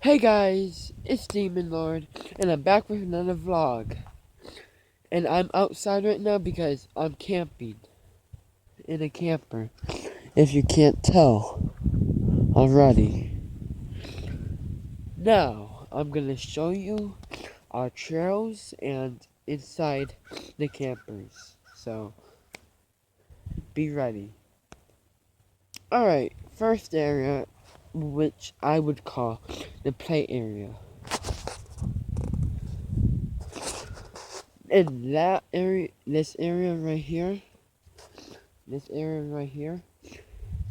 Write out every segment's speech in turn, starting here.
Hey guys, it's Demon Lord, and I'm back with another vlog. And I'm outside right now because I'm camping in a camper, if you can't tell already. Now, I'm gonna show you our trails and inside the campers. So, be ready. Alright, first area, which I would call the play area. In that area, this area right here,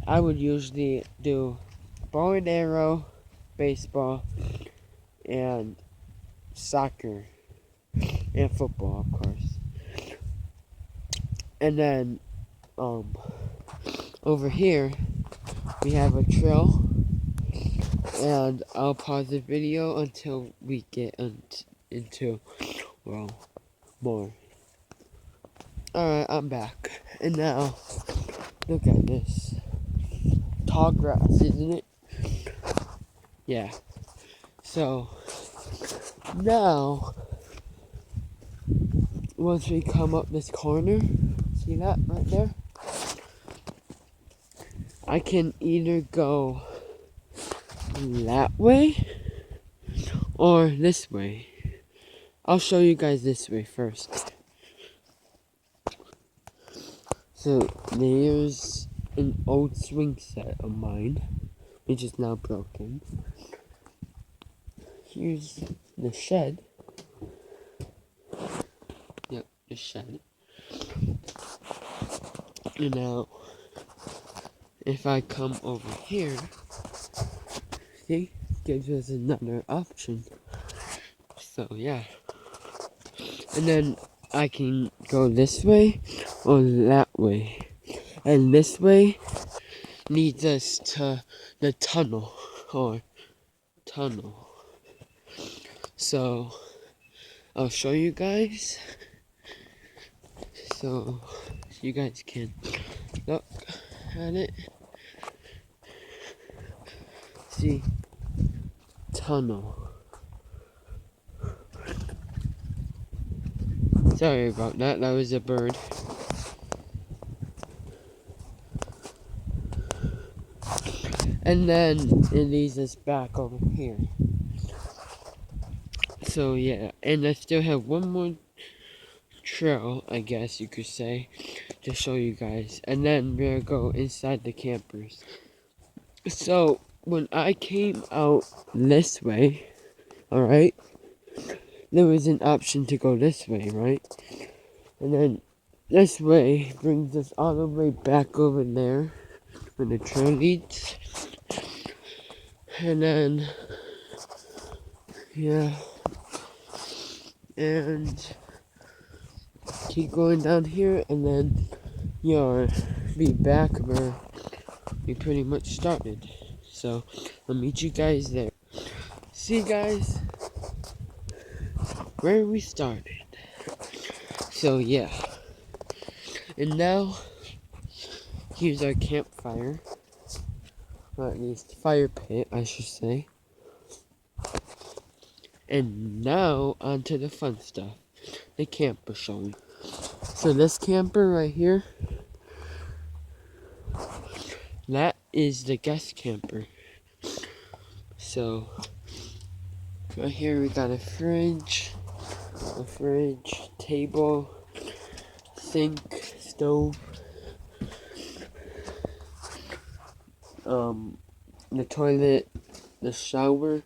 I would usually do bow and arrow, baseball, and soccer, and football, of course. And then, over here, we have a trail, and I'll pause the video until we get into, well, more. Alright, I'm back. And now, look at this. Tall grass, isn't it? Yeah. So, now, once we come up this corner, see that right there? I can either go that way or this way. I'll show you guys this way first. So there's an old swing set of mine, which is now broken. Here's the shed. Yep, the shed. And now, if I come over here, see, gives us another option. So yeah. And then I can go this way or that way. And this way leads us to the tunnel. So I'll show you guys. So you guys can look at it. See, tunnel. Sorry about that, that was a bird. And then it leads us back over here. So yeah, and I still have one more trail, I guess you could say, to show you guys. And then we'll go inside the campers. So when I came out this way, alright, there was an option to go this way, right? And then this way brings us all the way back over there where the trail leads. And then, yeah, and keep going down here, and then you'll be back where we pretty much started. So I'll meet you guys there. See guys, where we started. So yeah, and now here's our campfire, or at least fire pit I should say. And now onto the fun stuff, the camper showing. So this camper right here, that is the guest camper. So right here we got a fridge, table, sink, stove, the toilet, the shower.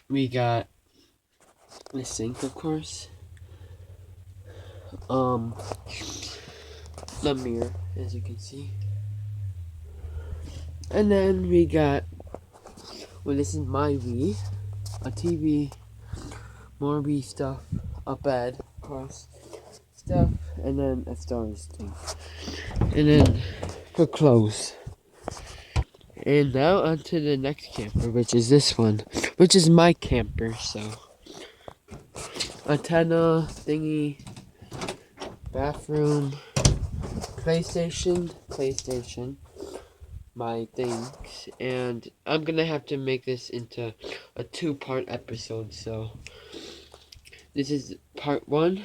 We got the sink, of course. The mirror, as you can see. And then we got, well, this is my Wii, a TV, more Wii stuff, a bed, of course, stuff, and then a storage thing. And then for clothes. And now onto the next camper, which is this one, which is my camper, so. Antenna, thingy, bathroom, PlayStation, my things, and I'm gonna have to make this into a 2-part episode, so this is part 1.